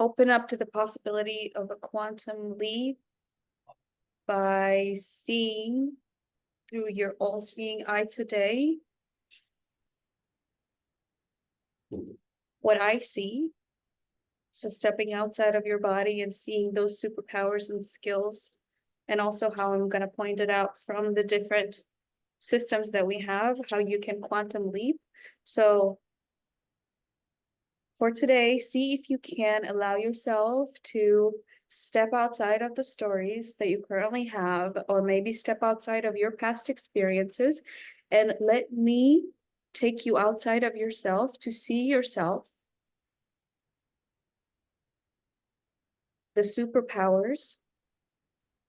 open up to the possibility of a quantum leap by seeing through your all-seeing eye today what I see. So stepping outside of your body and seeing those superpowers and skills, and also how I'm going to point it out from the different systems that we have, how you can quantum leap. So for today, see if you can allow yourself to step outside of the stories that you currently have, or maybe step outside of your past experiences, and let me take you outside of yourself to see yourself, the superpowers,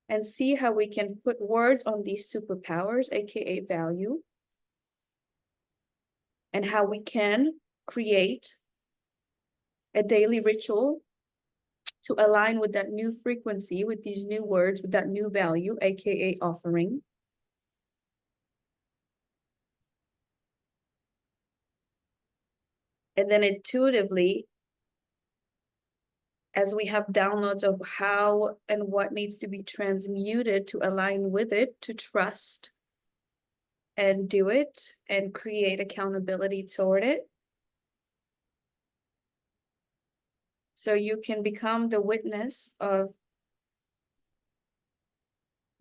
and see how we can put words on these superpowers, aka value, and how we can create a daily ritual to align with that new frequency, with these new words, with that new value, aka offering. And then intuitively, as we have downloads of how and what needs to be transmuted to align with it, to trust and do it and create accountability toward it. So you can become the witness of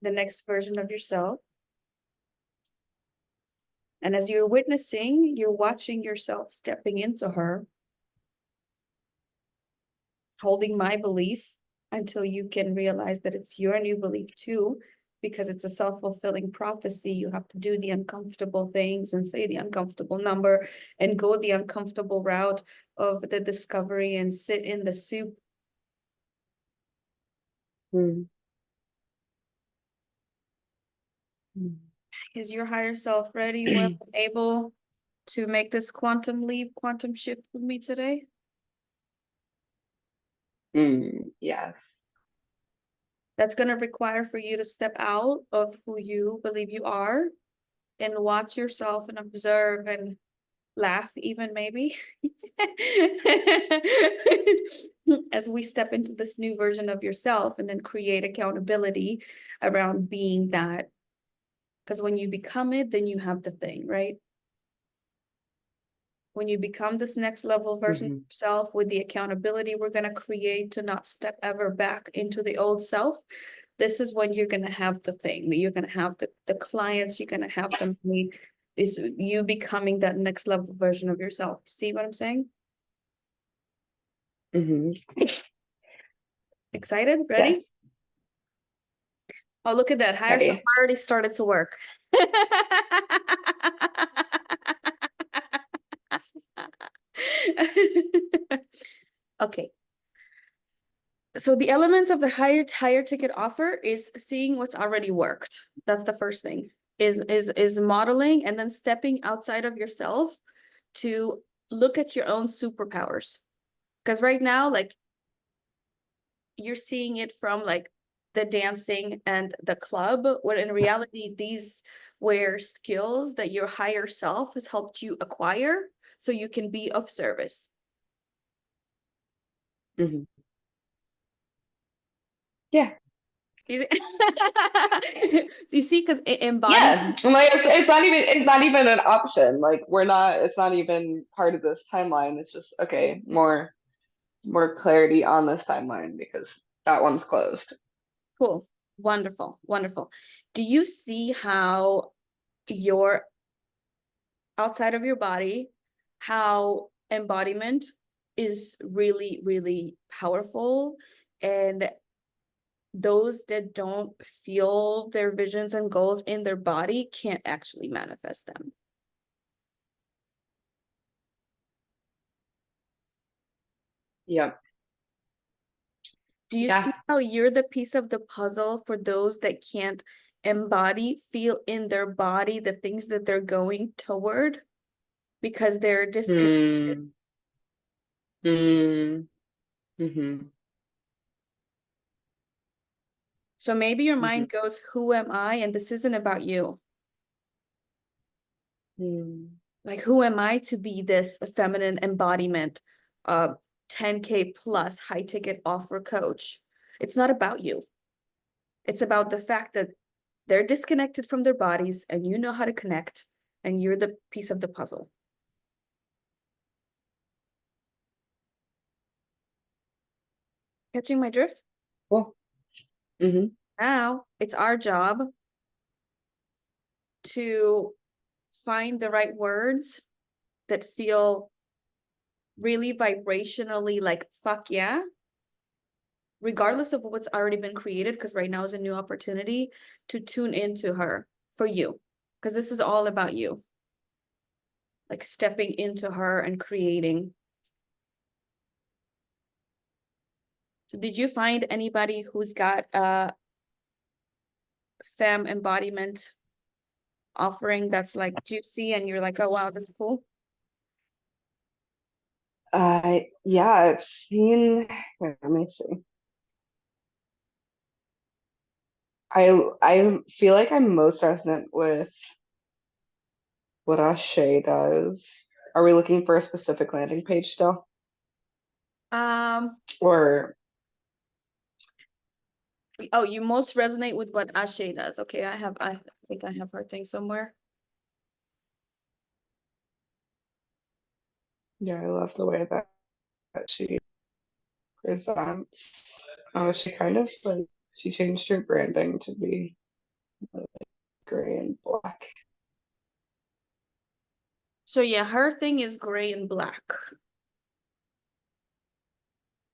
the next version of yourself. And as you're witnessing, you're watching yourself stepping into her, holding my belief until you can realize that it's your new belief too, because it's a self-fulfilling prophecy. You have to do the uncomfortable things and say the uncomfortable number and go the uncomfortable route of the discovery and sit in the soup. Is your higher self ready, well, able to make this quantum leap, quantum shift with me today? Yes. That's going to require for you to step out of who you believe you are and watch yourself and observe and laugh even maybe as we step into this new version of yourself, and then create accountability around being that. Because when you become it, then you have the thing, right? When you become this next level version of yourself with the accountability we're going to create to not step ever back into the old self, this is when you're going to have the thing, you're going to have the clients, you're going to have the money, is you becoming that next level version of yourself. See what I'm saying? Excited? Ready? Yes. Oh, look at that. Higher self already started to work. Okay. So the elements of the higher ticket offer is seeing what's already worked. That's the first thing, is modeling and then stepping outside of yourself to look at your own superpowers. Because right now, like, you're seeing it from like the dancing and the club, when in reality, these were skills that your higher self has helped you acquire so you can be of service. Yeah. So you see, because Yeah, like it's not even an option. Like it's not even part of this timeline. It's just okay, more clarity on this timeline because that one's closed. Cool. Wonderful. Wonderful. Do you see how you're outside of your body, how embodiment is really, really powerful, and those that don't feel their visions and goals in their body can't actually manifest them? Yep. Do you see how you're the piece of the puzzle for those that can't embody, feel in their body the things that they're going toward because they're disconnected? So maybe your mind goes, who am I? And this isn't about you. Like, who am I to be this feminine embodiment 10K plus high ticket offer coach, it's not about you. It's about the fact that they're disconnected from their bodies and you know how to connect and you're the piece of the puzzle. Catching my drift? Cool. Mm-hmm. Now it's our job to find the right words that feel really vibrationally like fuck yeah, regardless of what's already been created, because right now is a new opportunity to tune into her for you, because this is all about you, like stepping into her and creating. So did you find anybody who's got a femme embodiment offering that's like juicy and you're like, oh wow, this is cool? Yeah, I've seen, wait, let me see. I feel like I'm most resonant with what Ashay does. Are we looking for a specific landing page still? Um, Or oh, you most resonate with what Ashay does. Okay, I think I have her thing somewhere. yeah, I love the way that she presents. Oh, she kind of like she changed her branding to be like gray and black. So yeah, her thing is gray and black.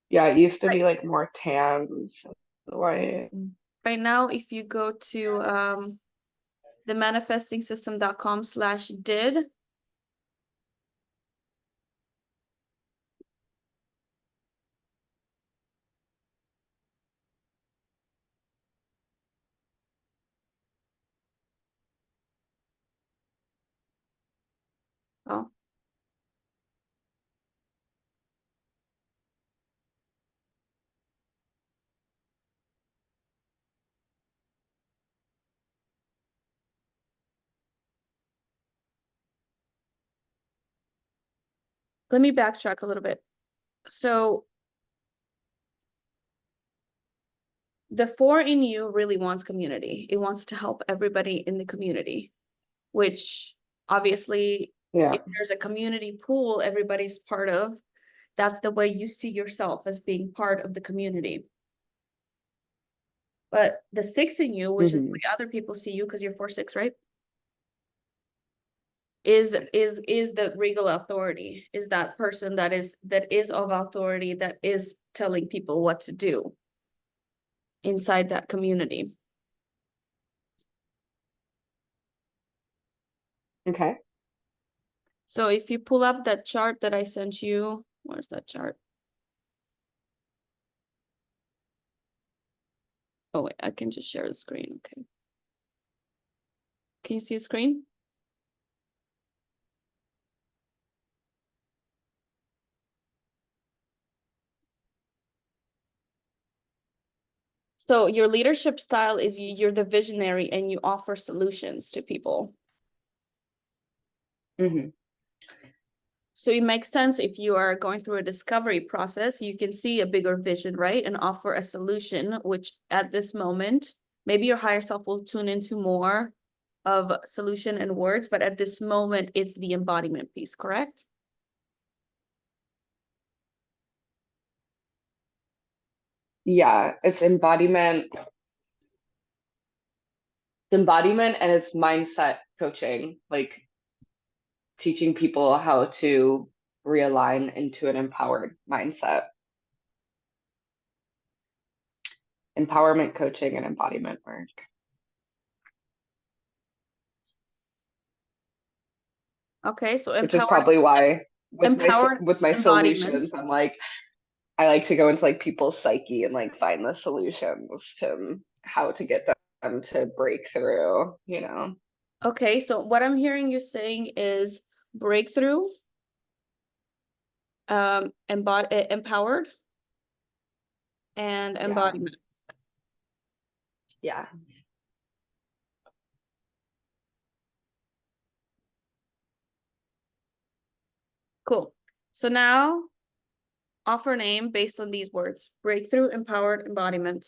Yeah, it used to Right. be like more tans, white. Right now, if you go to the manifestingsystem.com/did, oh, let me backtrack a little bit. So the four in you really wants community. It wants to help everybody in the community, which obviously, Yeah. if there's a community pool everybody's part of, that's the way you see yourself, as being part of the community. But the six in you, which is the Hmm. way other people see you, because you're 4/6, right? Is the regal authority, is that person that is of authority, that is telling people what to do inside that community. Okay. So if you pull up that chart that I sent you, where's that chart? Oh wait, I can just share the screen. Okay. Can you see the screen? So your leadership style is you're the visionary and you offer solutions to people. Hmm. So it makes sense if you are going through a discovery process, you can see a bigger vision, right? And offer a solution, which at this moment, maybe your higher self will tune into more of solution and words, but at this moment, it's the embodiment piece, correct? Yeah, it's embodiment and it's mindset coaching, like teaching people how to realign into an empowered mindset. Empowerment coaching and embodiment work. Okay, so Which is probably why empowered with my embodiment. solutions, I'm like I like to go into like people's psyche and like find the solutions to how to get them to break through, you know. Okay, so what I'm hearing you saying is breakthrough, empowered, and Yeah. embodiment. Yeah. Cool. So now offer name based on these words: breakthrough, empowered, embodiment.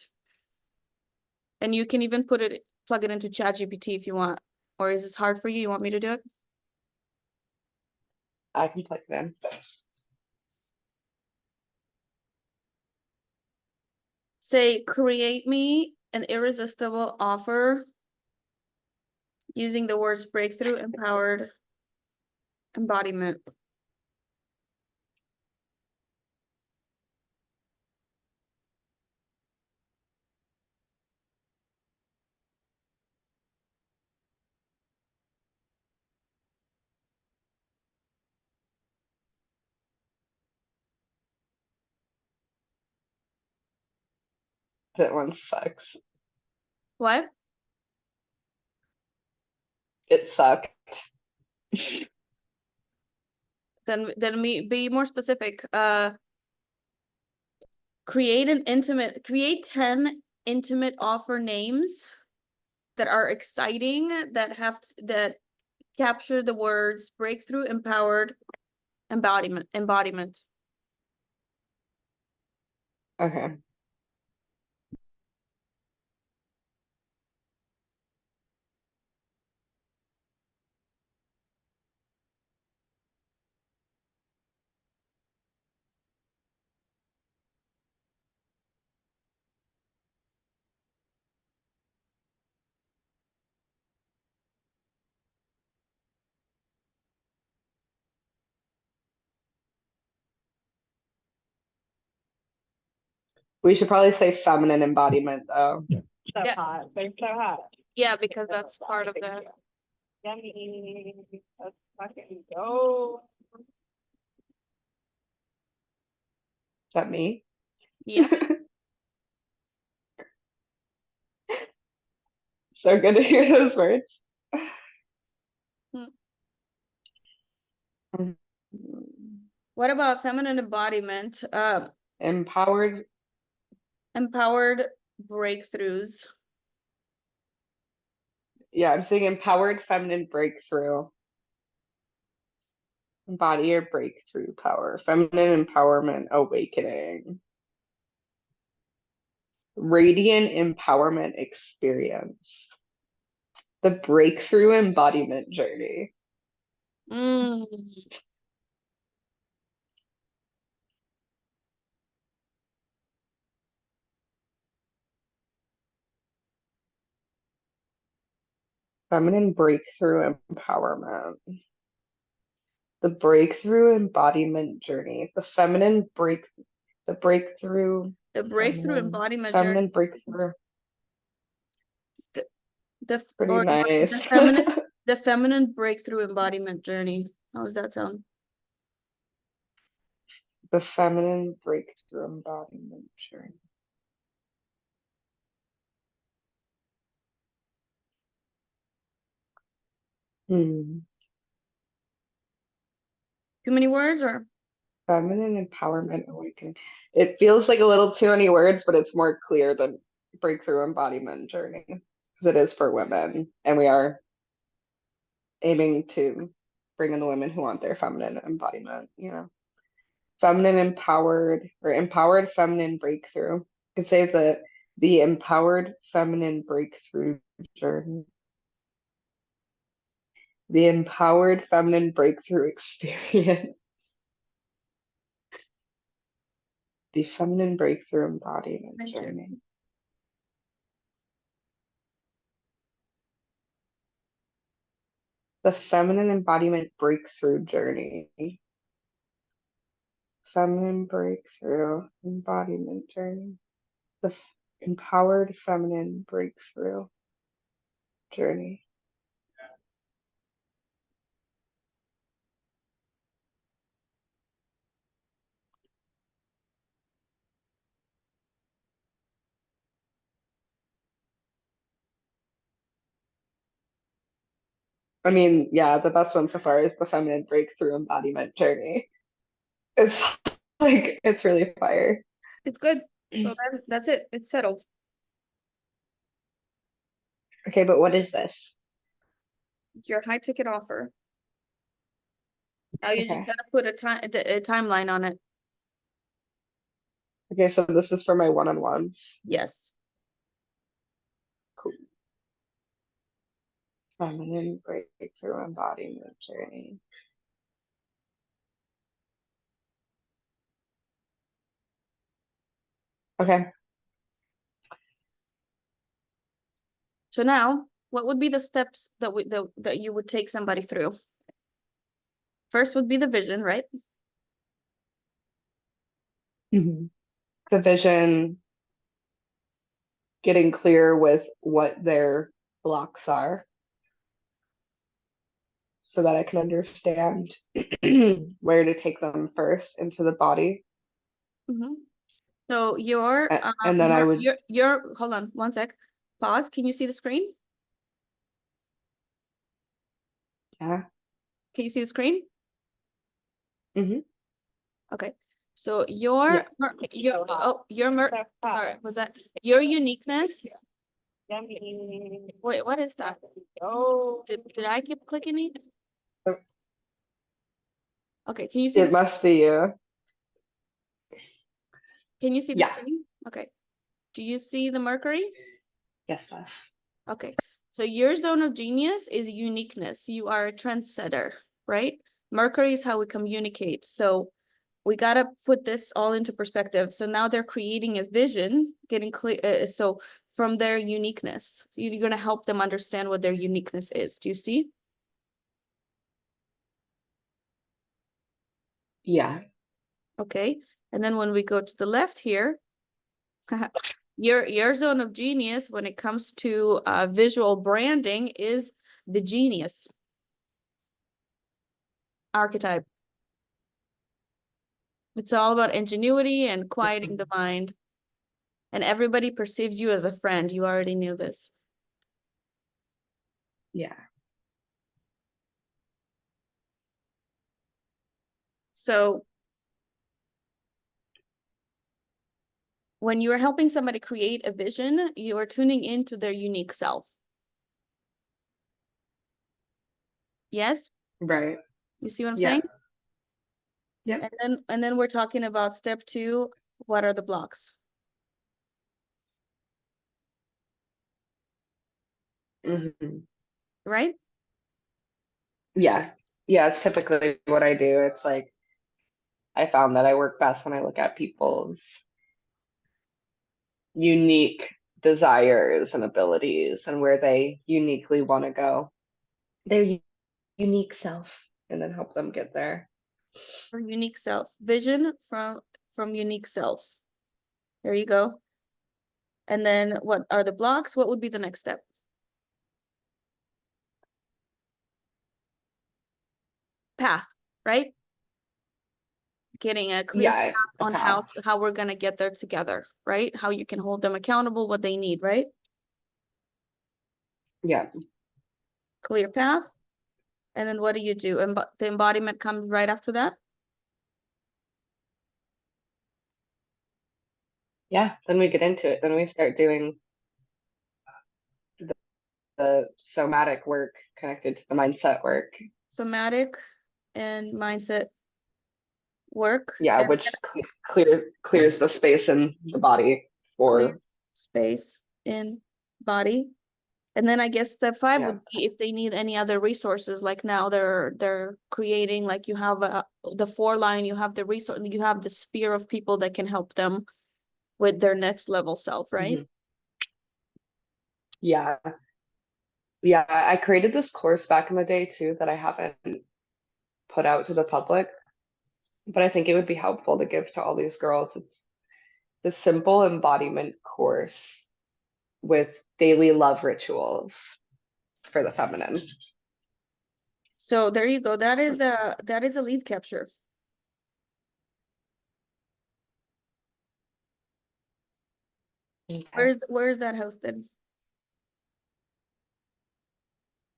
And you can even plug it into ChatGPT if you want. Or is this hard for you? You want me to do it? I can plug it in. Say, create me an irresistible offer using the words breakthrough, empowered, embodiment. That one sucks. What? It sucked. Then me be more specific. Create 10 intimate offer names that are exciting, that capture the words breakthrough, empowered, embodiment. Okay. We should probably say feminine embodiment though. So Yeah. hot. They're so hot. Yeah, because that's part of the. Yummy. Let's fucking go. Is that me? Yeah. So good to hear those words. Hmm. What about feminine embodiment? Empowered. Empowered breakthroughs. Yeah, I'm saying empowered feminine breakthrough. Embody your breakthrough power. Feminine empowerment awakening. Radiant empowerment experience. The breakthrough embodiment journey. Mm. Feminine breakthrough empowerment. The breakthrough embodiment journey. The breakthrough. The breakthrough Feminine, embodiment feminine journey. breakthrough. Pretty Or nice. the feminine breakthrough embodiment journey. How does that sound? The feminine breakthrough embodiment journey. Hmm. Too many words or? Feminine empowerment awakening. It feels like a little too many words, but it's more clear than breakthrough embodiment journey because it is for women, and we are aiming to bring in the women who want their feminine embodiment. Feminine empowered or empowered feminine breakthrough. You could say that the empowered feminine breakthrough journey. The empowered feminine breakthrough experience. The feminine breakthrough embodiment journey. The feminine embodiment breakthrough journey. Feminine breakthrough embodiment journey. The empowered feminine breakthrough journey. I mean, yeah, the best one so far is the feminine breakthrough embodiment journey. It's like, it's really fire. It's good. So that's it. It's settled. Okay, but what is this? Your high ticket offer. Now you just Okay. gotta put a timeline on it. Okay, so this is for my one-on-ones. Yes. Cool. Feminine breakthrough embodiment journey. Okay. So now, what would be the steps that that you would take somebody through? First would be the vision, right? The vision, getting clear with what their blocks are so that I can understand where to take them first into the body. Mm-hmm. So your And then I would, your hold on one sec. Pause. Can you see the screen? yeah. Can you see the screen? Mhm. Okay. So your sorry, was that your uniqueness? Yummy. Wait, what is that? Go. Did I keep clicking it? Oh. Okay, can you see It this? must be you. Can you see the Yeah. screen? Okay. Do you see the Mercury? Yes, love. Okay. So your zone of genius is uniqueness. You are a trendsetter, right? Mercury is how we communicate. So we got to put this all into perspective. So now they're creating a vision, getting clear. So from their uniqueness, so you're going to help them understand what their uniqueness is. Do you see? Yeah. Okay. And then when we go to the left here, your zone of genius when it comes to visual branding is the genius archetype. It's all about ingenuity and quieting the mind. And everybody perceives you as a friend. You already knew this. Yeah. So when you are helping somebody create a vision, you are tuning into their unique self. Yes? Right. You see what I'm Yeah. saying? Yep. And then we're talking about step 2. What are the blocks? Mhm. Right? Yeah. Yeah, it's typically what I do. It's like I found that I work best when I look at people's unique desires and abilities and where they uniquely want to go. Their unique self, and then help them get there. Or unique self. Vision from unique self. There you go. And then what are the blocks? What would be the next step? Path, right? Getting a clear Yeah, path a on path. how we're gonna get there together, right? How you can hold them accountable, what they need, right? Yeah. Clear path. And then what do you do? The embodiment comes right after that? Yeah. Then we get into it. Then we start doing the somatic work connected to the mindset work. Somatic and mindset work. Yeah, And which clears the space in the body clear for space in body. And then I guess step 5 yeah. would be if they need any other resources, like now they're creating, like you have the 4 line, you have the resource, you have the sphere of people that can help them with their next level self, right? Mhm. Yeah. Yeah, I created this course back in the day too that I haven't put out to the public, but I think it would be helpful to give to all these girls. It's the simple embodiment course with daily love rituals for the feminine. So there you go. That is a lead capture. Okay. Where's that hosted?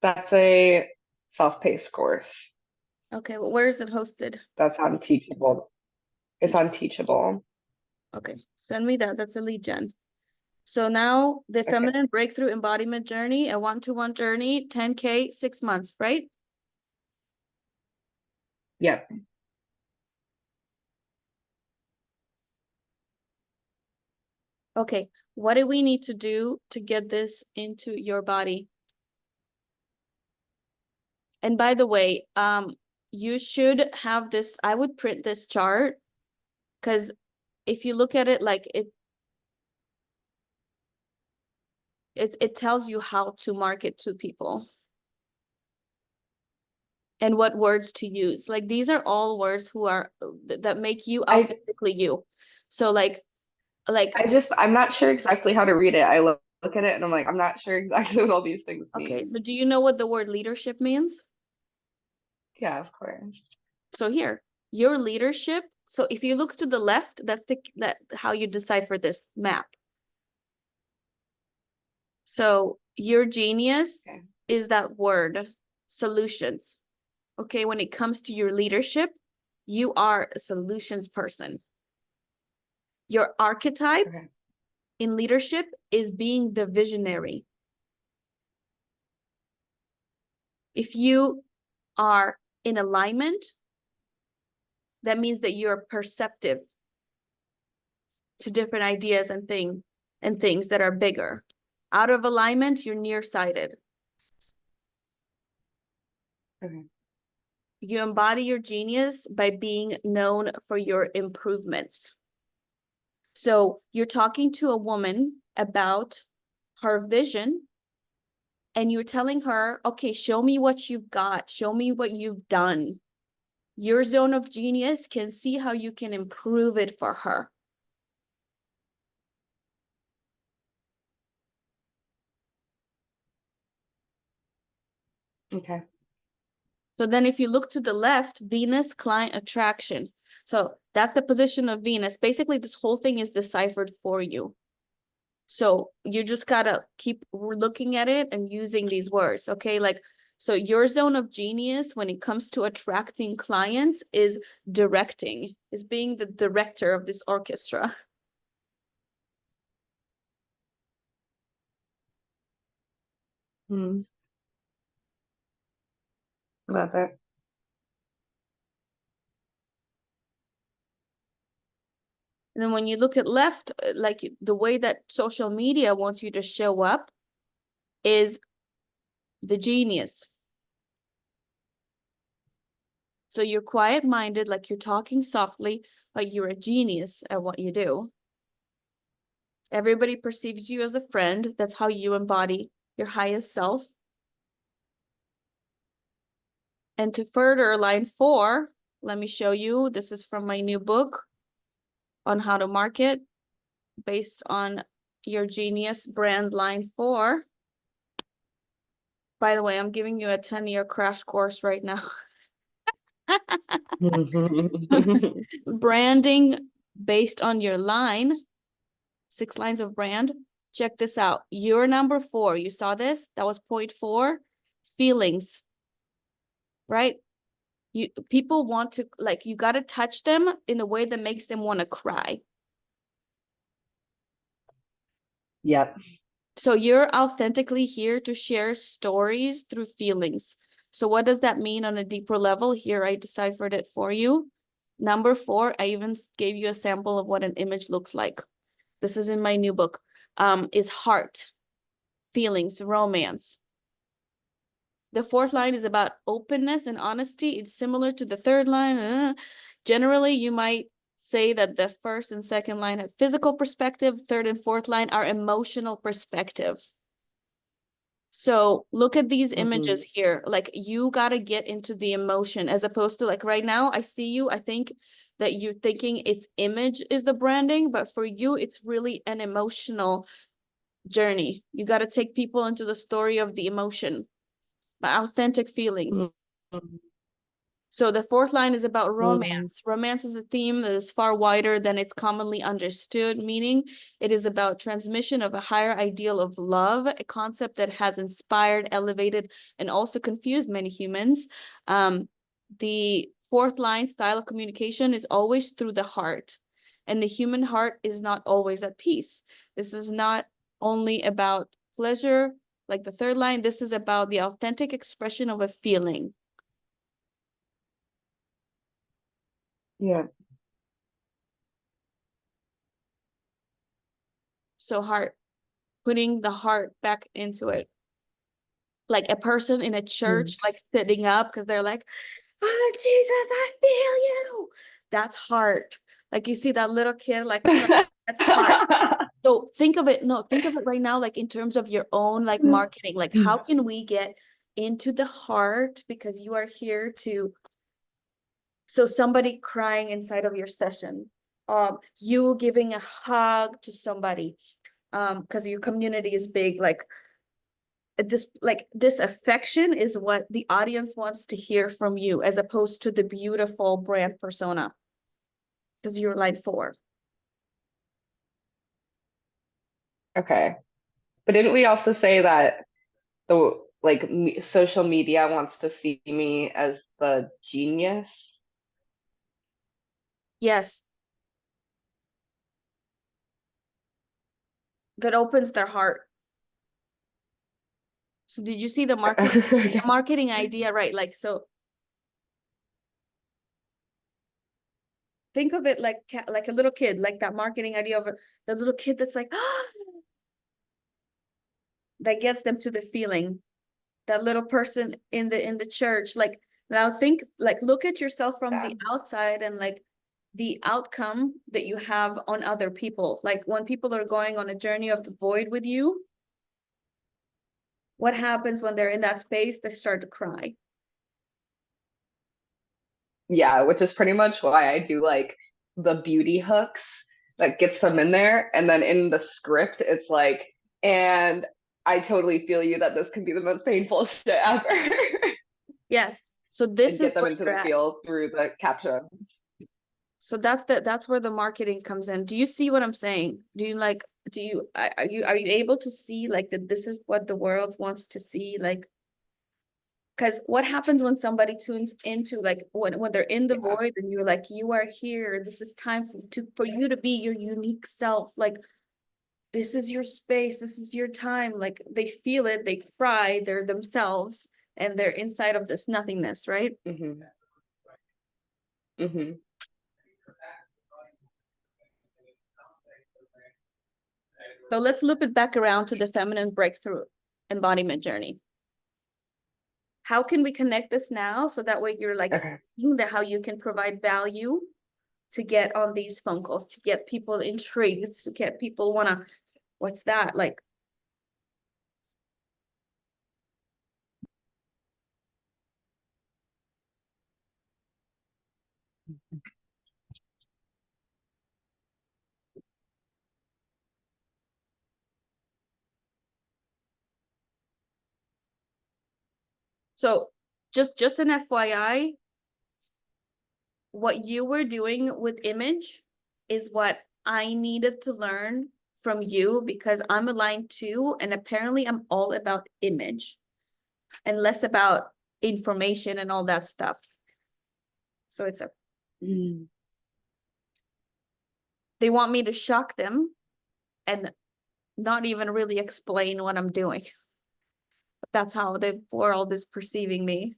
That's a self-paced course. Okay, well, where is it hosted? That's on Teachable. It's on Teachable. Okay, send me that. That's a lead gen. So now the Okay. feminine breakthrough embodiment journey, a 1-to-1 journey, 10K, 6 months, right? Yep. Okay, what do we need to do to get this into your body? And by the way, you should have this, I would print this chart, because if you look at it, like it tells you how to market to people and what words to use. Like these are all words who are that make you I authentically you. So like I'm not sure exactly how to read it. I look at it and I'm like, I'm not sure exactly what all these things okay, mean. so do you know what the word leadership means? Yeah, of course. So here, your leadership. So if you look to the left, that's that how you decipher this map. So your genius Okay. is that word, solutions. Okay, when it comes to your leadership, you are a solutions person. Your archetype Okay. in leadership is being the visionary. If you are in alignment, that means that you're perceptive to different ideas and things that are bigger. Out of alignment, you're nearsighted. Okay. You embody your genius by being known for your improvements. So you're talking to a woman about her vision, and you're telling her, okay, show me what you've got. Show me what you've done. Your zone of genius can see how you can improve it for her. Okay. So then if you look to the left, Venus client attraction. So that's the position of Venus. Basically, this whole thing is deciphered for you. So you just gotta keep looking at it and using these words, okay? Like, so your zone of genius when it comes to attracting clients is directing, is being the director of this orchestra. Hmm. Love it. And then when you look at left, like the way that social media wants you to show up is the genius. So you're quiet-minded, like you're talking softly, but you're a genius at what you do. Everybody perceives you as a friend. That's how you embody your highest self. And to further line 4, let me show you. This is from my new book on how to market based on your genius brand line 4. By the way, I'm giving you a 10-year crash course right now. Branding based on your line, 6 lines of brand. Check this out. Your number 4, you saw this? That was point 4. Feelings, right? People want to, like, you got to touch them in a way that makes them want to cry. Yep. So you're authentically here to share stories through feelings. So what does that mean on a deeper level? Here, I deciphered it for you. Number 4, I even gave you a sample of what an image looks like. This is in my new book, is heart, feelings, romance. The 4th line is about openness and honesty. It's similar to the 3rd line. Generally, you might say that the 1st and 2nd line have physical perspective. 3rd and 4th line are emotional perspective. So look at these images here. Like you got to get into the emotion as opposed to like right now, I see you. I think that you're thinking it's image is the branding, but for you, it's really an emotional journey. You got to take people into the story of the emotion, authentic feelings. So the 4th line is about romance. Romance is a theme that is far wider than it's commonly understood, meaning it is about transmission of a higher ideal of love, a concept that has inspired, elevated, and also confused many humans. The 4th line style of communication is always through the heart, and the human heart is not always at peace. This is not only about pleasure, like the 3rd line, this is about the authentic expression of a feeling. Yeah. So heart, putting the heart back into it. Like a person in a church, like sitting up because they're like, oh, Jesus, I feel you. That's heart. Like you see that little kid, like crying, that's heart. So think of it, no, think of it right now, like in terms of your own like marketing, like how can we get into the heart because you are here to, so somebody crying inside of your session, you giving a hug to somebody, because your community is big, like this affection is what the audience wants to hear from you as opposed to the beautiful brand persona because you're line 4. Okay. But didn't we also say that the like social media wants to see me as the genius? Yes, that opens their heart. So did you see the marketing idea, right? Like, so think of it like a little kid, like that marketing idea of the little kid that's like, that gets them to the feeling. That little person in the church, like now think, like look at yourself from the outside and like the outcome that you have on other people. Like when people are going on a journey of the void with you, what happens when they're in that space? They start to cry. Yeah, which is pretty much why I do like the beauty hooks that gets them in there. And then in the script, it's like, and I totally feel you that this can be the most painful shit ever. Yes. So this And is get them where into you're the at. feel through the captions. So that's where the marketing comes in. Do you see what I'm saying? Do you like, are you able to see like that this is what the world wants to see? Like, because what happens when somebody tunes into like when they're in the Yeah. void and you're like, you are here, this is time for you to be your unique self, like this is your space, this is your time, like they feel it, they cry, they're themselves, and they're inside of this nothingness, right? Mm-hmm. Mm-hmm. So let's loop it back around to the feminine breakthrough embodiment journey. How can we connect this now so that way you're like Okay. seeing how you can provide value to get on these phone calls, to get people intrigued, to get people wanna, what's that like? So just an FYI, what you were doing with image is what I needed to learn from you because I'm a line 2 and apparently I'm all about image and less about information and all that stuff. So it's they want me to shock them and not even really explain what I'm doing. But that's how the world is perceiving me.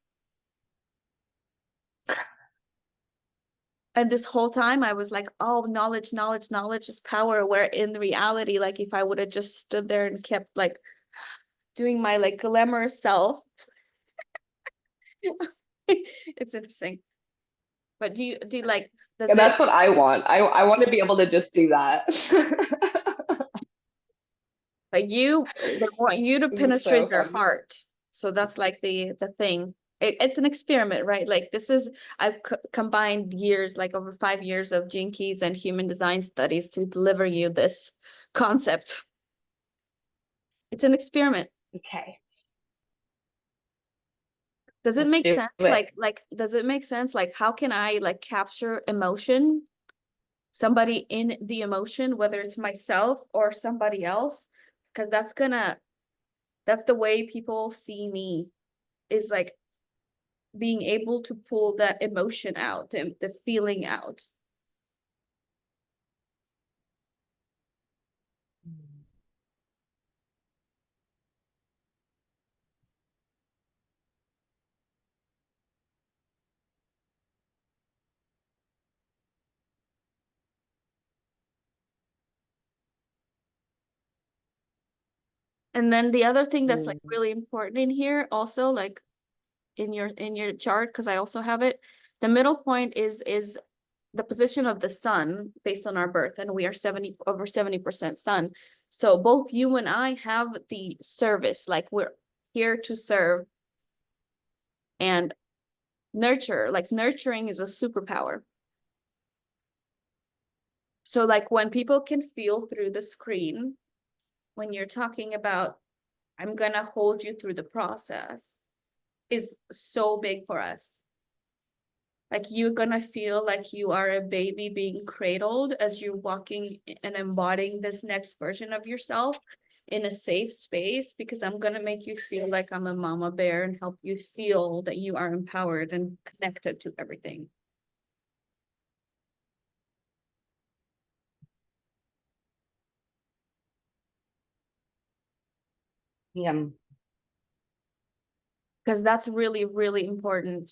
And this whole time I was like, oh, knowledge, knowledge, knowledge is power. Where in reality, like if I would have just stood there and kept like doing my like glamorous self. It's interesting. But do you like, does Yeah, it, that's what I want. I want to be able to just do that. like they want you to This is penetrate so their fun. heart. So that's like the thing. It's an experiment, right? Like this is, I've combined years, like over 5 years of Gene Keys and human design studies to deliver you this concept. It's an experiment. Okay, Does it let's make do sense? it. Does it make sense? Like, how can I like capture emotion? Somebody in the emotion, whether it's myself or somebody else, because that's the way people see me, is like being able to pull that emotion out and the feeling out. And then the other thing that's like Mm. really important in here also, like in your chart, because I also have it, the middle point is the position of the sun based on our birth, and we are over 70% sun. So both you and I have the service, like we're here to serve and nurture. Like nurturing is a superpower. So like when people can feel through the screen, when you're talking about, I'm gonna hold you through the process, is so big for us. Like you're gonna feel like you are a baby being cradled as you're walking and embodying this next version of yourself in a safe space, because I'm gonna make you feel like I'm a mama bear and help you feel that you are empowered and connected to everything. Yeah. Because that's really, really important.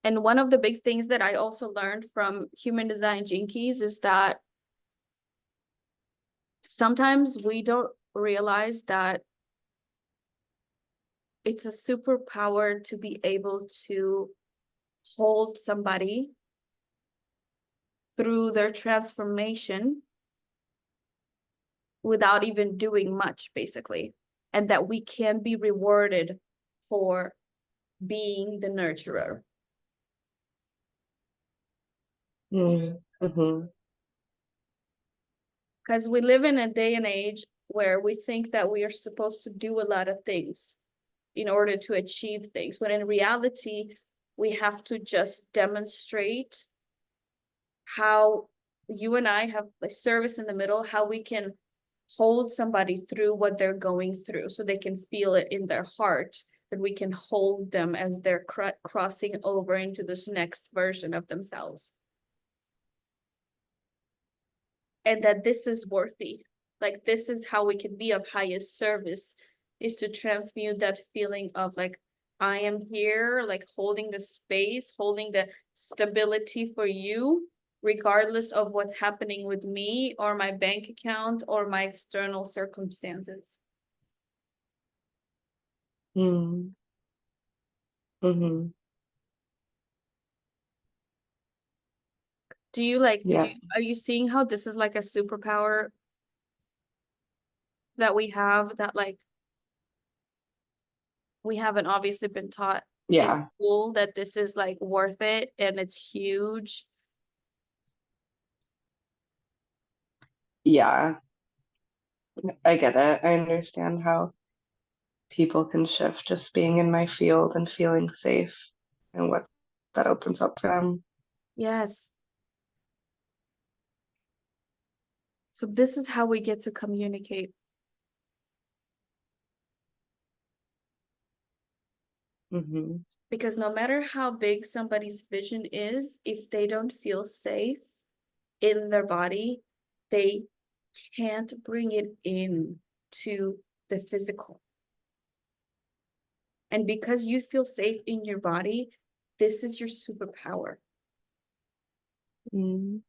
And one of the big things that I also learned from Human Design Gene Keys is that sometimes we don't realize that it's a superpower to be able to hold somebody through their transformation without even doing much, basically. And that we can be rewarded for being the nurturer. Mm-hmm. Because we live in a day and age where we think that we are supposed to do a lot of things in order to achieve things, when in reality, we have to just demonstrate how you and I have a service in the middle, how we can hold somebody through what they're going through so they can feel it in their heart, that we can hold them as they're crossing over into this next version of themselves. And that this is worthy. Like this is how we can be of highest service, is to transmute that feeling of like, I am here, like holding the space, holding the stability for you, regardless of what's happening with me or my bank account or my external circumstances. Mm. Mm-hmm. Do you like, Yeah. are you seeing how this is like a superpower that we have, that like we haven't obviously been taught in Yeah. school, that this is like worth it and it's huge? Yeah. I get it. I understand how people can shift just being in my field and feeling safe and what that opens up for them. Yes. So this is how we get to communicate. Mm-hmm. Because no matter how big somebody's vision is, if they don't feel safe in their body, they can't bring it in to the physical. And because you feel safe in your body, this is your superpower. Mm.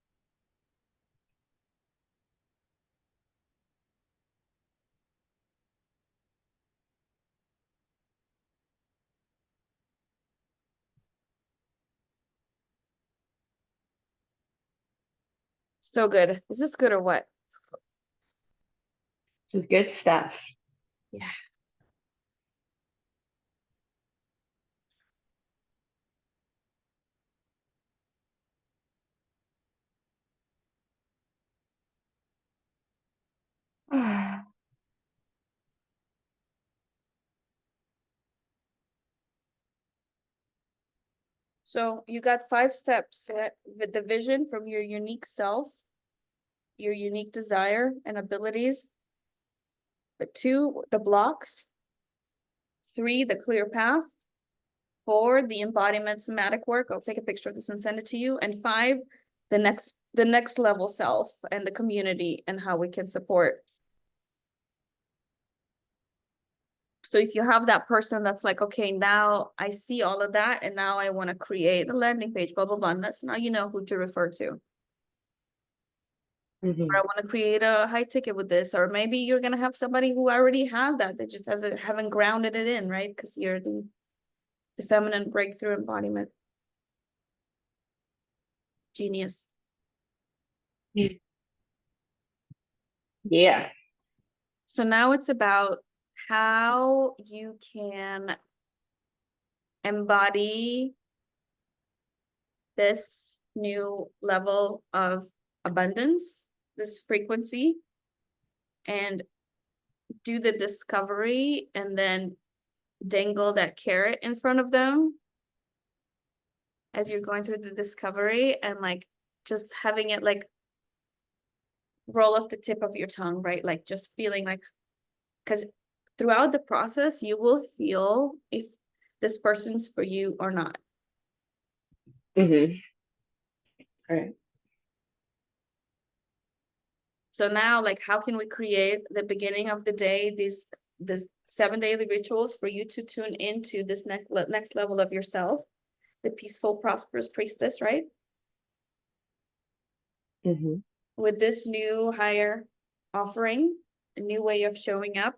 So good. Is this good or what? Just good stuff. Yeah. So you got 5 steps with the vision from your unique self, your unique desire and abilities. The 2, the blocks. 3, the clear path. 4, the embodiment somatic work. I'll take a picture of this and send it to you. And 5, the next level self and the community and how we can support. So if you have that person that's like, okay, now I see all of that and now I want to create a landing page, blah, blah, blah, and that's now you know who to refer to. Mhm. Or I want to create a high ticket with this, or maybe you're gonna have somebody who already had that, that just haven't grounded it in, right? Because you're the feminine breakthrough embodiment. Genius. Yeah. So now it's about how you can embody this new level of abundance, this frequency, and do the discovery and then dangle that carrot in front of them as you're going through the discovery, and like just having it like roll off the tip of your tongue, right? Like just feeling like, because throughout the process, you will feel if this person's for you or not. Mhm. Right. So now, like, how can we create the beginning of the day, these 7 daily rituals for you to tune into this next level of yourself, the peaceful, prosperous priestess, right? Mhm. With this new higher offering, a new way of showing up.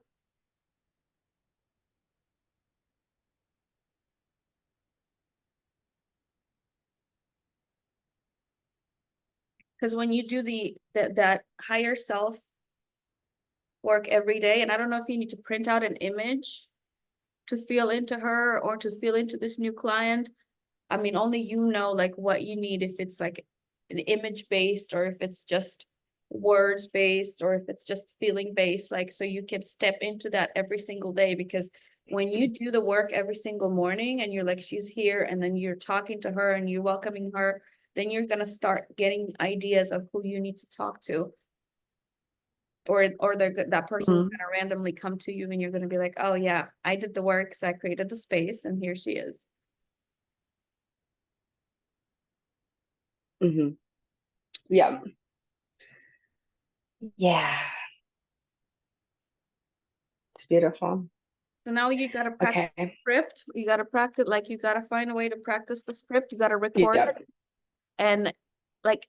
Because when you do that higher self work every day, and I don't know if you need to print out an image to feel into her or to feel into this new client. I mean, only you know like what you need, if it's like an image based or if it's just words based or if it's just feeling based, like so you can step into that every single day. Because when you do the work every single morning and you're like, she's here, and then you're talking to her and you're welcoming her, then you're gonna start getting ideas of who you need to talk to. Or that person's Mhm. gonna randomly come to you and you're gonna be like, oh yeah, I did the work, so I created the space and here she is. Mhm. Yeah. Yeah. It's beautiful. So now you gotta practice the Okay. script. You gotta practice, like you gotta find a way to practice the script. You gotta record Yep. it. And like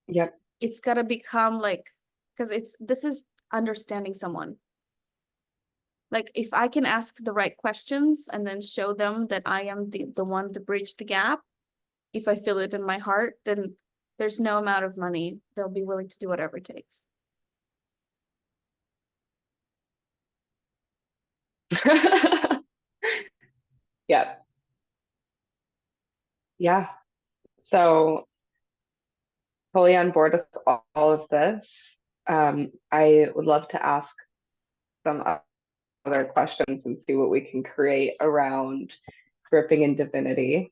Yep. it's gotta become like, because this is understanding someone. Like if I can ask the right questions and then show them that I am the one to bridge the gap, if I feel it in my heart, then there's no amount of money. They'll be willing to do whatever it takes. Yep. Yeah. So fully on board with all of this. I would love to ask some other questions and see what we can create around gripping in divinity.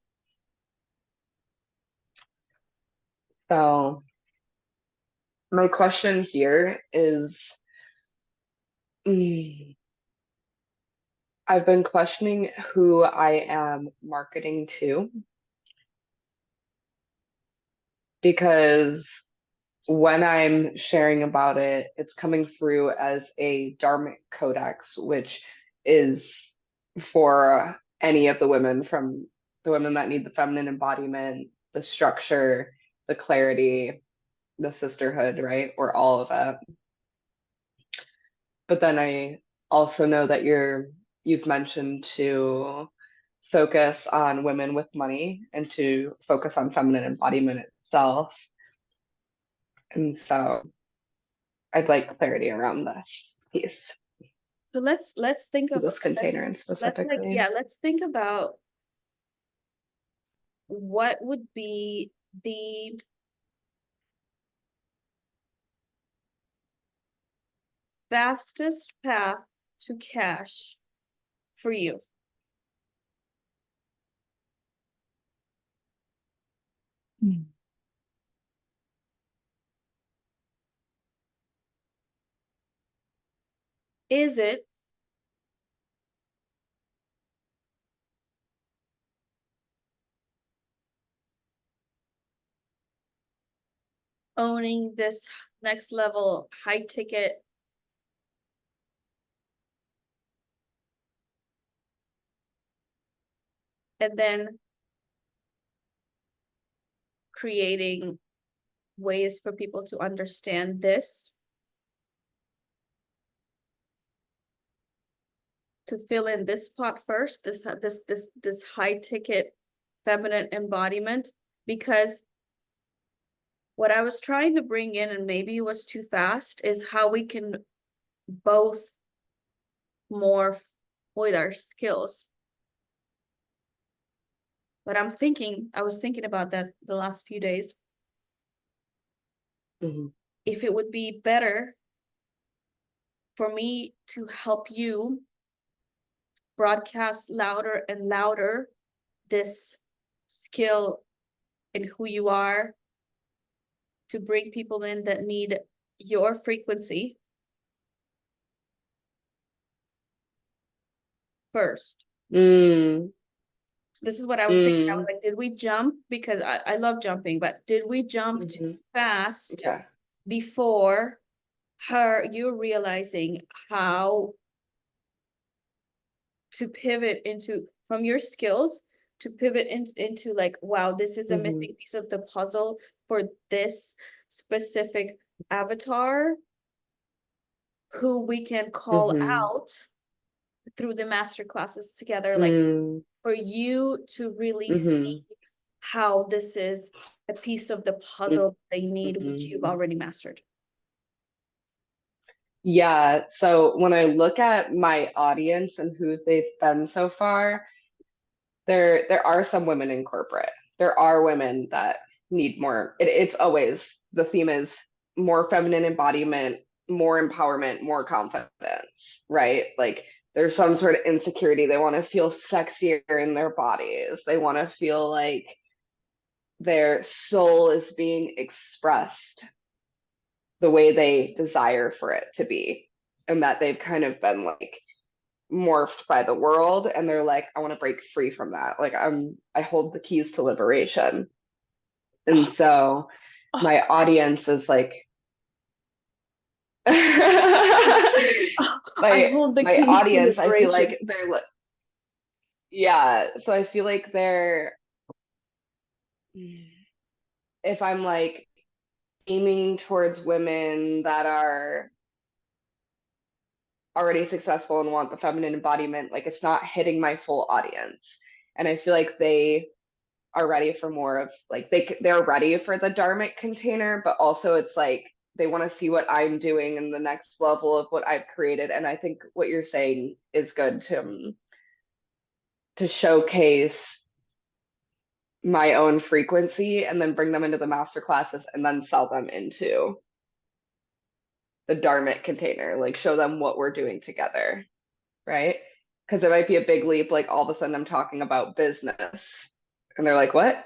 So my question here is, I've been questioning who I am marketing to, because when I'm sharing about it, it's coming through as a Dharmic Codex, which is for any of the women, from the women that need the feminine embodiment, the structure, the clarity, the sisterhood, right? Or all of it. But then I also know that you've mentioned to focus on women with money and to focus on feminine embodiment itself. And so I'd like clarity around this piece, So let's think of this container and specifically. let's think about what would be the fastest path to cash for you. Is it owning this next level high ticket and then creating ways for people to understand this, to fill in this spot first, this high ticket feminine embodiment, because what I was trying to bring in, and maybe it was too fast, is how we can both morph with our skills. But I was thinking about that the last few days. If it would be better for me to help you broadcast louder and louder this skill in who you are, to bring people in that need your frequency first. So this is what I was thinking. I was like, did we jump? Because I love jumping, but did we jump too fast Yeah. before you realizing how to pivot into, from your skills, to pivot into like, wow, this is a missing piece of the puzzle for this specific avatar who we can call out through the master classes together, like for you to really see how this is a piece of the puzzle they need, which you've already mastered. Yeah, so when I look at my audience and who they've been so far, there are some women in corporate. There are women that need more. It's always, the theme is more feminine embodiment, more empowerment, more confidence, right? Like there's some sort of insecurity. They want to feel sexier in their bodies. They want to feel like their soul is being expressed the way they desire for it to be, and that they've kind of been like morphed by the world, and they're like, I want to break free from that. Like I hold the keys to liberation. And so my audience is like I hold the my keys to audience, I feel liberation. like they're yeah, so I feel like they're, if I'm like aiming towards women that are already successful and want the feminine embodiment, like it's not hitting my full audience. And I feel like they are ready for more of like, they're ready for the dharmic container, but also it's like they want to see what I'm doing in the next level of what I've created. And I think what you're saying is good to showcase my own frequency and then bring them into the master classes and then sell them into the dharmic container, like show them what we're doing together, right? Because it might be a big leap, like all of a sudden I'm talking about business and they're like, what?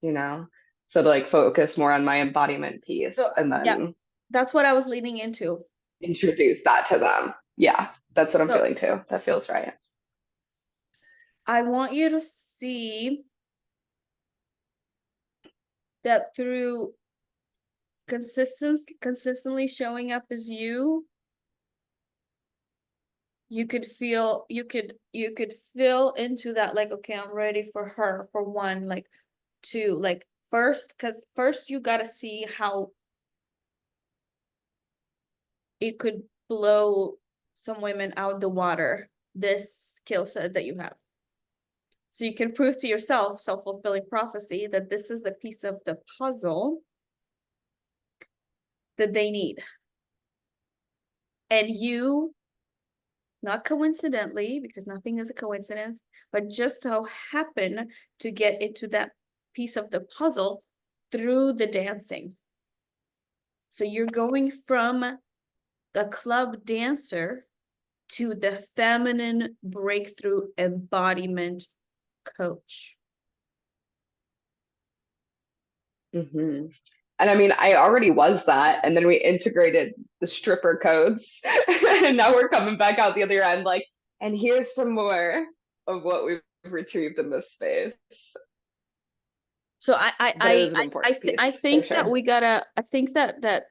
You know? So to like focus more on my embodiment piece So, and yeah, then that's what I was leaning into. introduce that to them. Yeah, that's what I'm So feeling too. That feels right. I want you to see that through consistently showing up as you could feel, you could feel into that, like, okay, I'm ready for her, for one, like, two, like, first you gotta see how it could blow some women out the water, this skill set that you have. So you can prove to yourself, self-fulfilling prophecy, that this is the piece of the puzzle that they need. And you, not coincidentally, because nothing is a coincidence, but just so happen to get into that piece of the puzzle through the dancing. So you're going from the club dancer to the feminine breakthrough embodiment coach. And I mean, I already was that, and then we integrated the stripper codes, and now we're coming back out the other end, like, and here's some more of what we've retrieved in this space. So But it was an important piece, I for think that sure. we gotta, I think that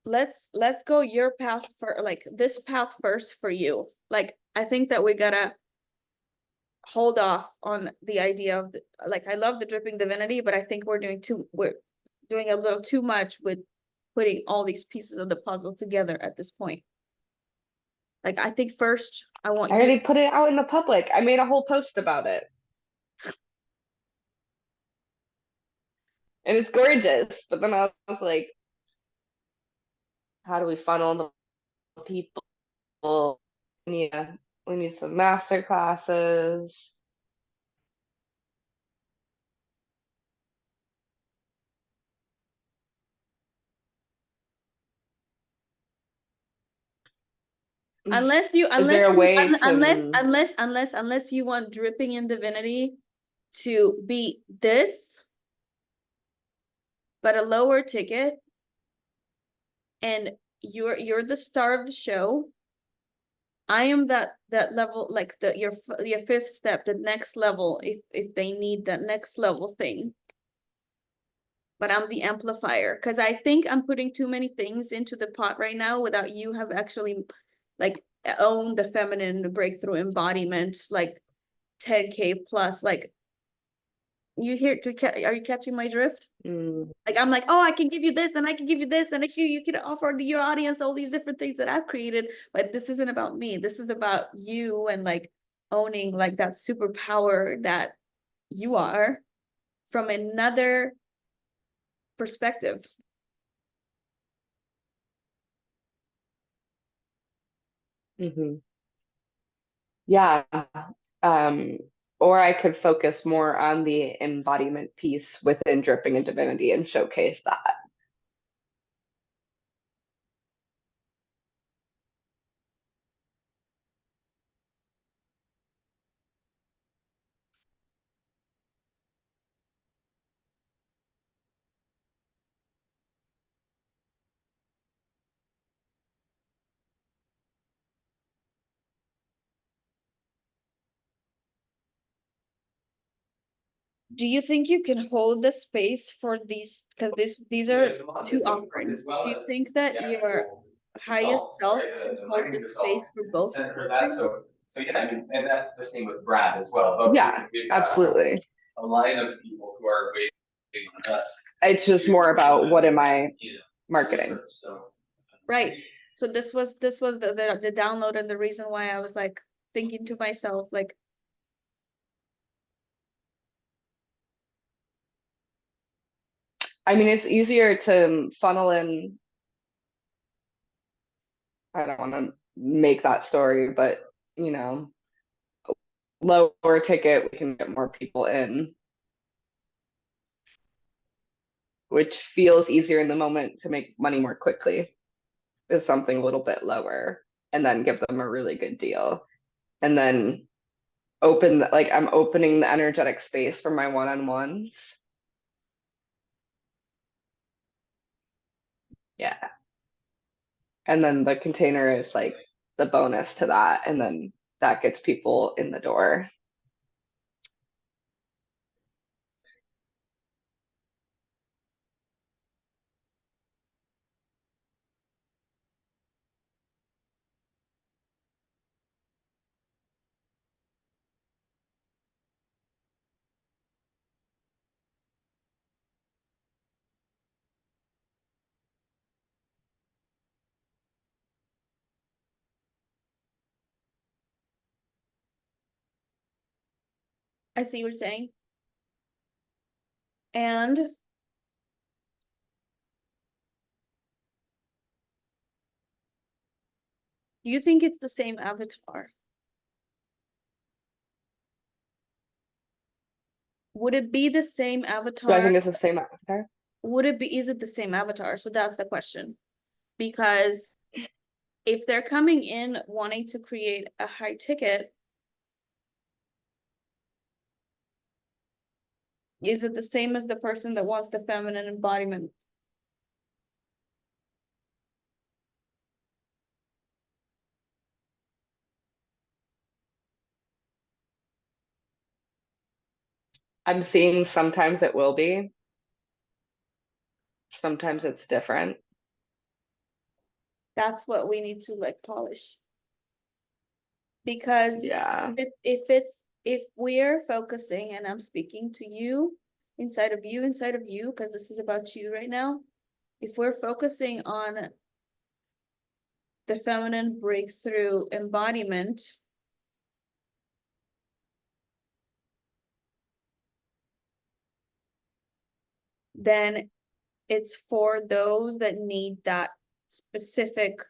let's go your path for like this path first for you. Like I think that we gotta hold off on the idea of like I love the dripping divinity, but I think we're doing a little too much with putting all these pieces of the puzzle together at this point. Like I think first I want I you. already put it out in the public. I made a whole post about it. And it's gorgeous. But then I was like, how do we funnel the people? We need some master classes. Unless you, Is there a way unless you want dripping in divinity to be this, but a lower ticket, and you're the star of the show. I am that level, like your fifth step, the next level, if they need that next level thing. But I'm the amplifier, because I think I'm putting too many things into the pot right now without you have actually like owned the feminine breakthrough embodiment, like 10K plus. Like you are you catching my drift? Like I'm like, oh, I can give you this and I can give you this, and you can offer your audience all these different things that I've created, but this isn't about me. This is about you and like owning like that superpower that you are from another perspective. Yeah. Um, or I could focus more on the embodiment piece within Dripping and Divinity and showcase that. Do you think you can hold the space for these? Because these are two offerings. Do you think that your highest results, self right? can The hold mining the space results for both sent for that. offerings? So yeah, I mean, and that's the same with Brad as well. But Yeah, we've absolutely. a line of people who are waiting on us. It's just more about what am I marketing. Research, so. Right. So this was the download, and the reason why I was like thinking to myself, like, I mean, it's easier to funnel in. I don't want to make that story, but you know, lower ticket, we can get more people in, which feels easier in the moment to make money more quickly is something a little bit lower, and then give them a really good deal. And then like I'm opening the energetic space for my one-on-ones. Yeah. And then the container is like the bonus to that. And then that gets people in the door. I see what you're saying. And do you think it's the same avatar? Would it be the same Do I avatar? think it's the same avatar? Is it the same avatar? So that's the question. Because if they're coming in wanting to create a high ticket, is it the same as the person that wants the feminine embodiment? I'm seeing sometimes it will be. Sometimes it's different. That's what we need to like polish. Because Yeah. if we're focusing, and I'm speaking to you, inside of you, because this is about you right now. If we're focusing on the feminine breakthrough embodiment, then it's for those that need that specific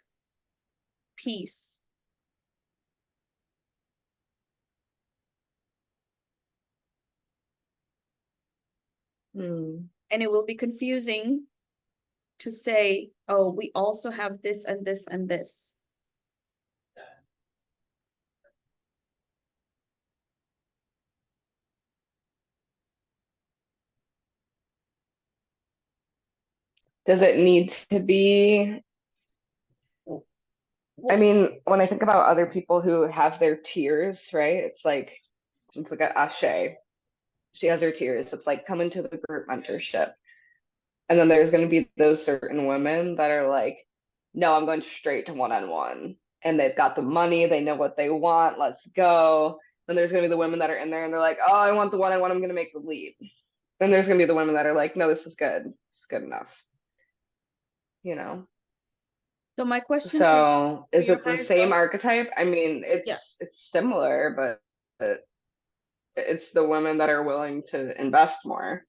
piece. Hmm. And it will be confusing to say, oh, we also have this and this and this. Does it need to be? I mean, when I think about other people who have their tiers, right? It's like a Ashe. She has her tiers. It's like come into the group mentorship. And then there's going to be those certain women that are like, no, I'm going straight to one-on-one. And they've got the money, they know what they want, let's go. Then there's going to be the women that are in there and they're like, oh, I want the one-on-one, I'm going to make the leap. Then there's going to be the women that are like, no, this is good. This is good enough. You know? So my question So is your it the higher same self- archetype? I mean, Yeah. it's similar, but it's the women that are willing to invest more.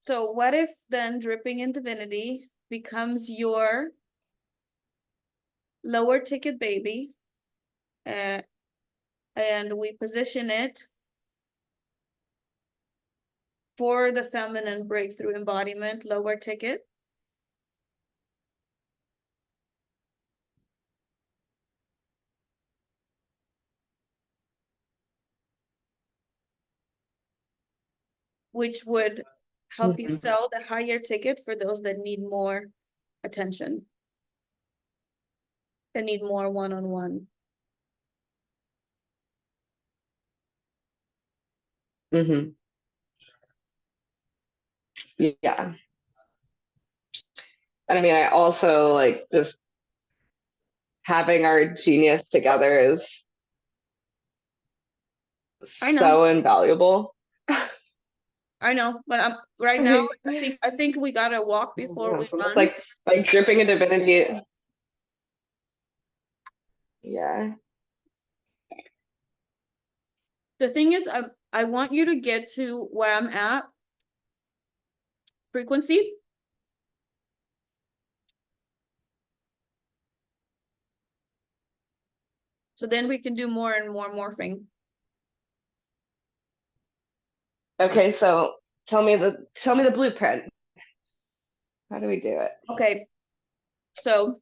So what if then dripping in divinity becomes your lower ticket baby? And we position it for the feminine breakthrough embodiment, lower ticket. Which would help you Mhm. sell the higher ticket for those that need more attention. That need more one-on-one. Mm-hmm. Yeah. And I mean, I also like just having our genius together is I know. so invaluable. I know, but right now, I think we gotta walk before we So run. it's like dripping in divinity. Yeah. The thing is, I want you to get to where I'm at. Frequency. So then we can do more and more morphing. Okay, so tell me the blueprint. How do we do it? Okay. So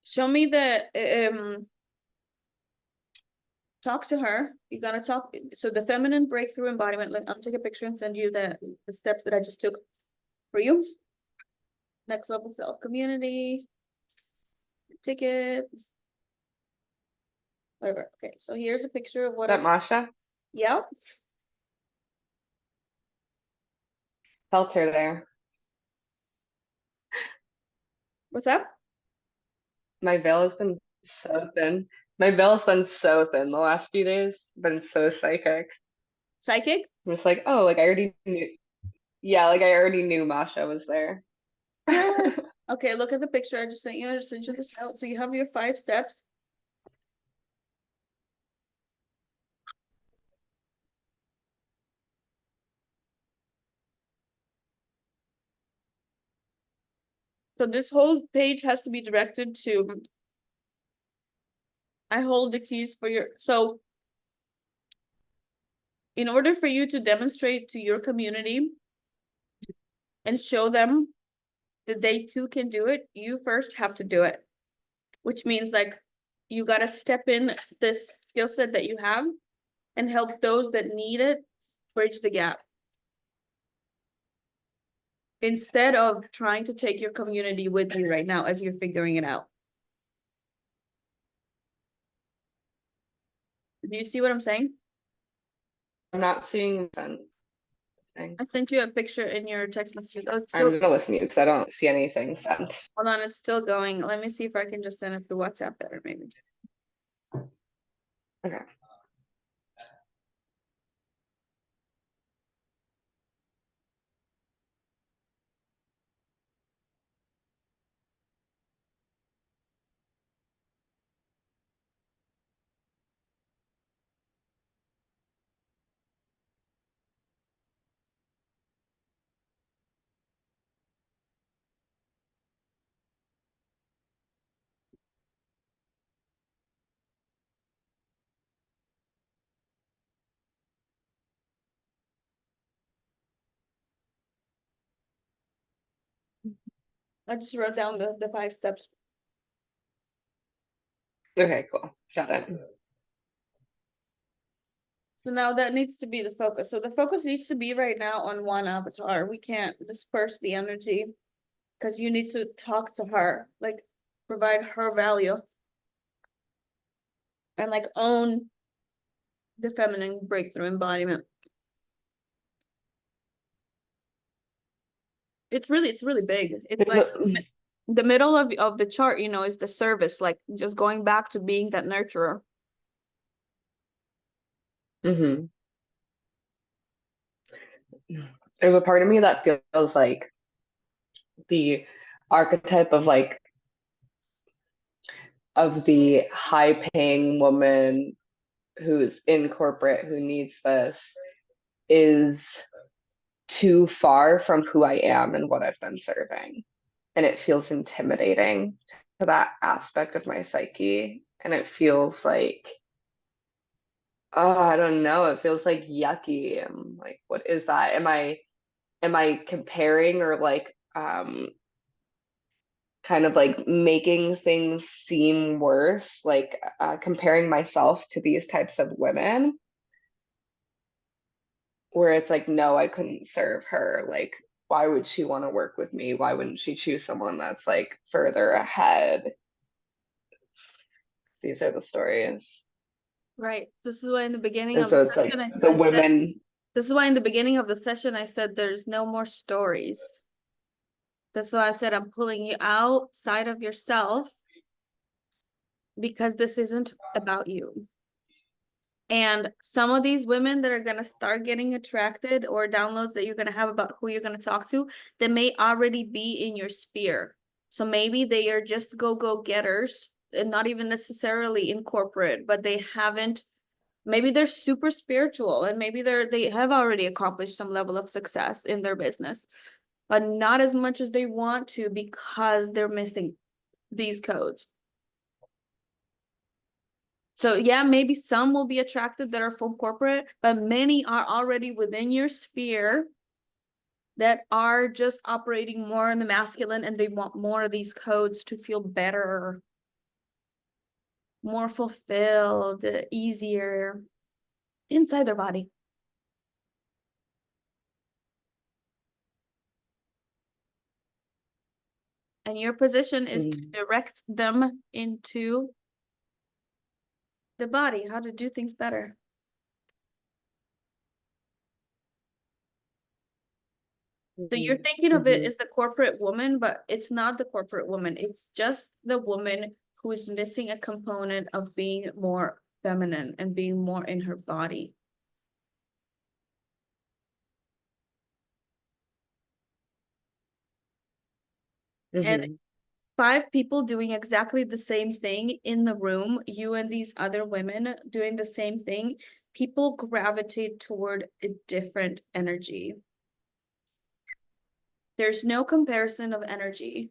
show me the talk to her. You gotta talk. So the feminine breakthrough embodiment. I'll take a picture and send you the steps that I just took for you. Next level self community. Ticket. Whatever. Okay, so here's a picture of what That I've. Masha Yeah. felt her there. What's up? My veil has been so thin. My veil has been so thin the last few days. Been so psychic. Psychic? I'm just like, oh, like I already knew. Yeah, like I already knew Masha was there. Okay, look at the picture. I just sent you. I just sent you this out. So you have your 5 steps. So this whole page has to be directed to. I hold the keys for your. So in order for you to demonstrate to your community and show them that they too can do it, you first have to do it. Which means like you gotta step in this skill set that you have and help those that need it bridge the gap. Instead of trying to take your community with you right now as you're figuring it out. Do you see what I'm saying? I'm not seeing sense. thing. I sent you a picture in your text message. Oh, it's I'm still, gonna listen to you because I don't see anything sent. hold on, it's still going. Let me see if I can just send it through WhatsApp better, maybe. Okay. I just wrote down the 5 steps. Okay, cool. Got it. So now that needs to be the focus. So the focus needs to be right now on one avatar. We can't disperse the energy because you need to talk to her, like provide her value and like own the feminine breakthrough embodiment. It's really big. It's like the middle of the chart, you know, is the service, like just going back to being that nurturer. Mm-hmm. There's a part of me that feels like the archetype of like of the high paying woman who's in corporate who needs this is too far from who I am and what I've been serving. And it feels intimidating to that aspect of my psyche. And it feels like, oh, I don't know, it feels like yucky. I'm like, what is that? Am I comparing or like kind of like making things seem worse, like comparing myself to these types of women, where it's like, no, I couldn't serve her. Like, why would she want to work with me? Why wouldn't she choose someone that's like further ahead? These are the stories. Right. This is why in the beginning And of so the it's like session the I said, women. this is why in the beginning of the session I said there's no more stories. That's why I said I'm pulling you outside of yourself because this isn't about you. And some of these women that are going to start getting attracted or downloads that you're going to have about who you're going to talk to, they may already be in your sphere. So maybe they are just go getters and not even necessarily in corporate, but they haven't, maybe they're super spiritual and maybe they have already accomplished some level of success in their business, but not as much as they want to because they're missing these codes. So yeah, maybe some will be attracted that are from corporate, but many are already within your sphere that are just operating more in the masculine and they want more of these codes to feel better, more fulfilled, easier inside their body. And your position is to direct them into the body, how to do things better. So you're thinking of it as the corporate woman, but it's not the corporate woman. It's just the woman who is missing a component of being more feminine and being more in her body. And 5 people doing exactly the same thing in the room, you and these other women doing the same thing, people gravitate toward a different energy. There's no comparison of energy.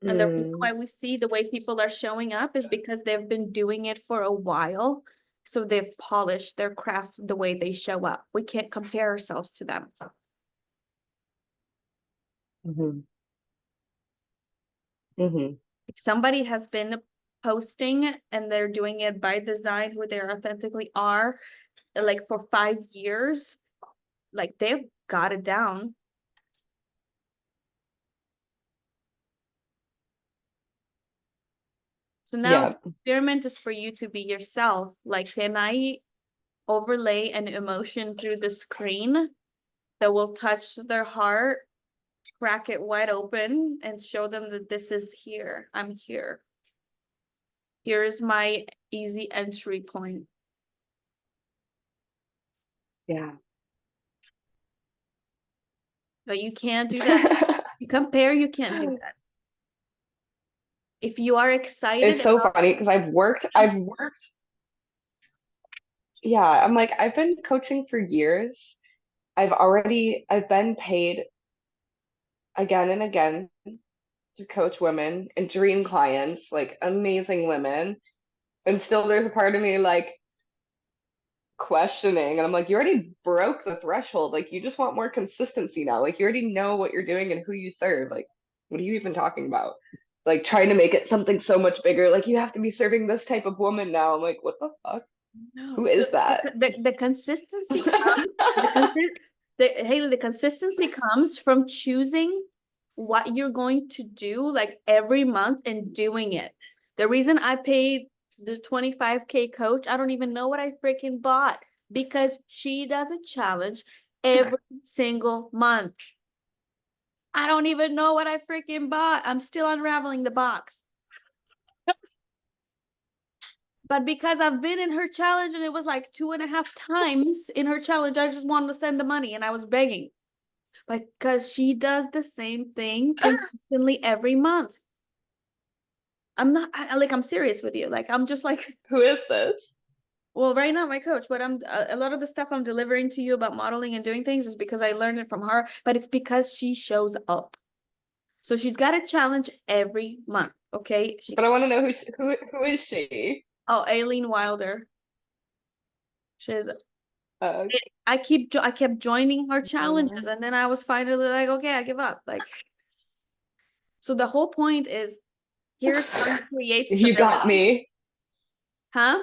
And the reason why we see the way people are showing up is because they've been doing it for a while. So they've polished their craft the way they show up. We can't compare ourselves to them. If somebody has been posting and they're doing it by design, who they authentically are, like for 5 years, like they've got it down. So now the experiment is for you to be yourself. Like, can I overlay an emotion through the screen that will touch their heart, crack it wide open, and show them that this is here. I'm here. Here is my easy entry point. Yeah. But you can't do that. You compare, you can't do that. If you are excited It's so about- funny because I've worked. Yeah, I'm like, I've been coaching for years. I've been paid again and again to coach women and dream clients, like amazing women. And still there's a part of me like questioning. And I'm like, you already broke the threshold. Like, you just want more consistency now. Like, you already know what you're doing and who you serve. Like, what are you even talking about? Like, trying to make it something so much bigger. Like, you have to be serving this type of woman now. I'm like, what the fuck? No. Who So is that? the consistency comes, the consistency comes from choosing what you're going to do like every month and doing it. The reason I paid the 25K coach, I don't even know what I freaking bought, because she does a challenge every single month. I don't even know what I freaking bought. I'm still unraveling the box. But because I've been in her challenge and it was like 2.5 times in her challenge, I just wanted to send the money and I was begging. Because she does the same thing consistently every month. I'm serious with you. Like, I'm just like, Who is this? well, right now, my coach, but a lot of the stuff I'm delivering to you about modeling and doing things is because I learned it from her, but it's because she shows up. So she's got a challenge every month. Okay. But I want to know who is she? Oh, Aileen Wilder. She's Uh, I kept joining her challenges, and then I was finally like, okay, I give up. Like, so the whole point is, here's how you create you got stability. me. Huh?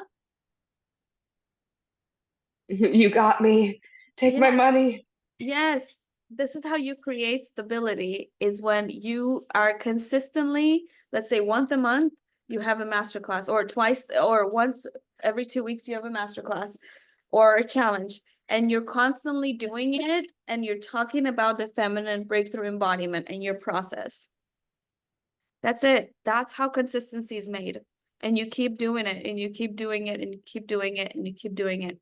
You got me. Take my Yeah. money. Yes. This is how you create stability, is when you are consistently, let's say once a month, you have a masterclass, or twice or once every 2 weeks, you have a masterclass or a challenge, and you're constantly doing it, and you're talking about the feminine breakthrough embodiment and your process. That's it. That's how consistency is made. And you keep doing it, and you keep doing it, and you keep doing it, and you keep doing it.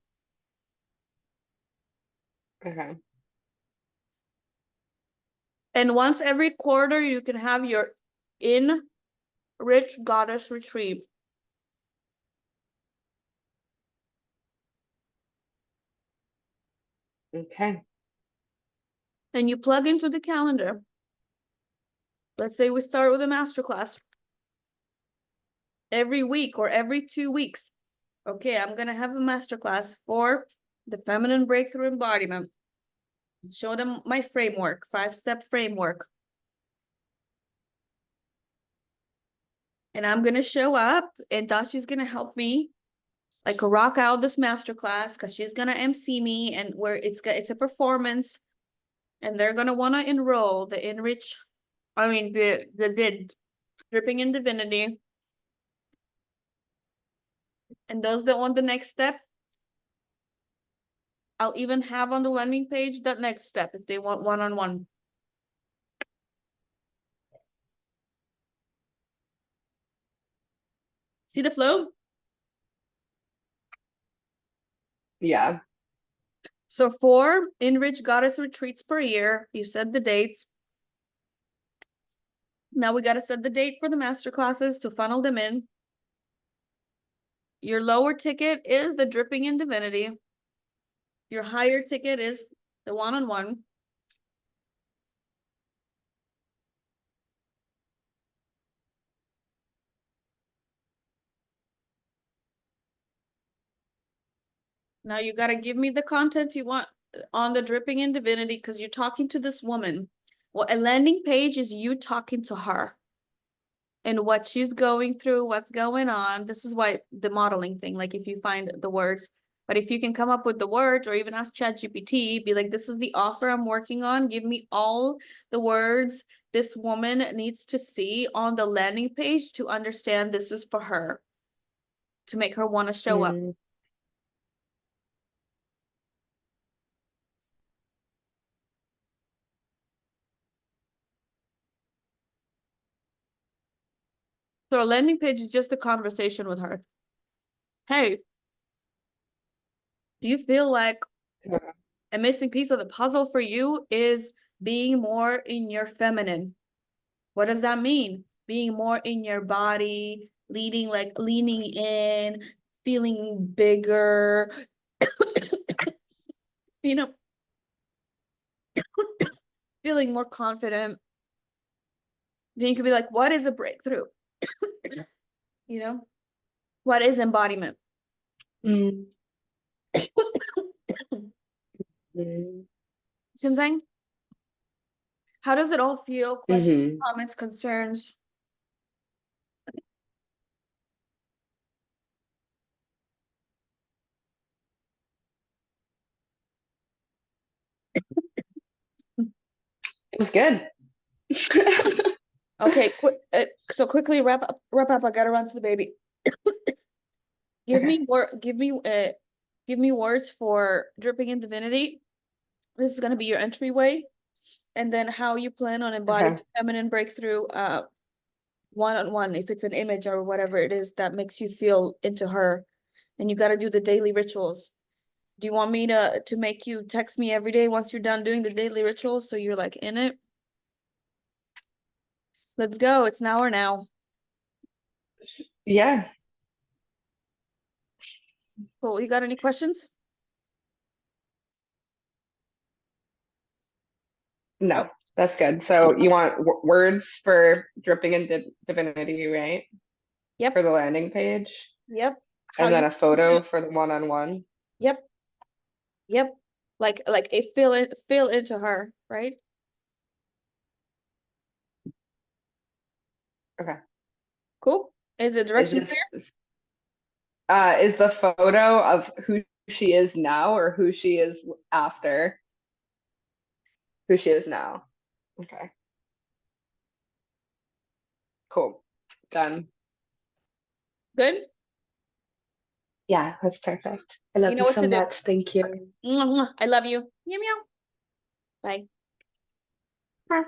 Okay. And once every quarter, you can have your Rich Goddess Retreat. Okay. And you plug into the calendar. Let's say we start with a masterclass every week or every 2 weeks. Okay, I'm gonna have a masterclass for the feminine breakthrough embodiment. Show them my framework, 5-step framework. And I'm gonna show up, and Dashi's gonna help me like rock out this masterclass, because she's gonna MC me, and where it's a performance, and they're gonna want to enroll the dripping in divinity. And those that want the next step, I'll even have on the landing page that next step if they want one-on-one. See the flow? Yeah. So 4 Enrich Goddess retreats per year. You set the dates. Now we got to set the date for the master classes to funnel them in. Your lower ticket is the dripping in divinity. Your higher ticket is the one-on-one. Now you got to give me the content you want on the dripping in divinity, because you're talking to this woman. Well, a landing page is you talking to her and what she's going through, what's going on. This is why the modeling thing, like if you find the words, but if you can come up with the words, or even ask ChatGPT, be like, this is the offer I'm working on. Give me all the words this woman needs to see on the landing page to understand this is for her, to make her want to show up. Mm. So a landing page is just a conversation with her. Hey, do you feel like Yeah. a missing piece of the puzzle for you is being more in your feminine? What does that mean? Being more in your body, leaning in, feeling bigger, you know, feeling more confident. Then you could be like, what is a breakthrough? You know, what is embodiment? Mm. See Mm. what I'm saying? How does it all feel? Questions, Mhm. comments, concerns? It was good. Okay, so quickly wrap up. I gotta run to the baby. Give Okay. me give me words for dripping in divinity. This is gonna be your entryway, and then how you plan on embodying Okay. feminine breakthrough, one-on-one, if it's an image or whatever it is that makes you feel into her, and you gotta do the daily rituals. Do you want me to make you text me every day once you're done doing the daily rituals so you're like in it? Let's go. It's now or now. Yeah. Cool. You got any questions? No, Oh, that's good. So you want words for dripping in divinity, right? yep, For the landing page, yep. How and then you a photo for the one-on-one. Yep, yep. Like a fill into her, right? Okay. Cool. Is the Is direction clear? this is the photo of who she is now or who she is after who she is now? Okay. Cool. Done. Good. Yeah, that's perfect. I You love know you what so to do. much. Thank you. Mwah, mwah. I love you. Meow meow. Bye. Bye.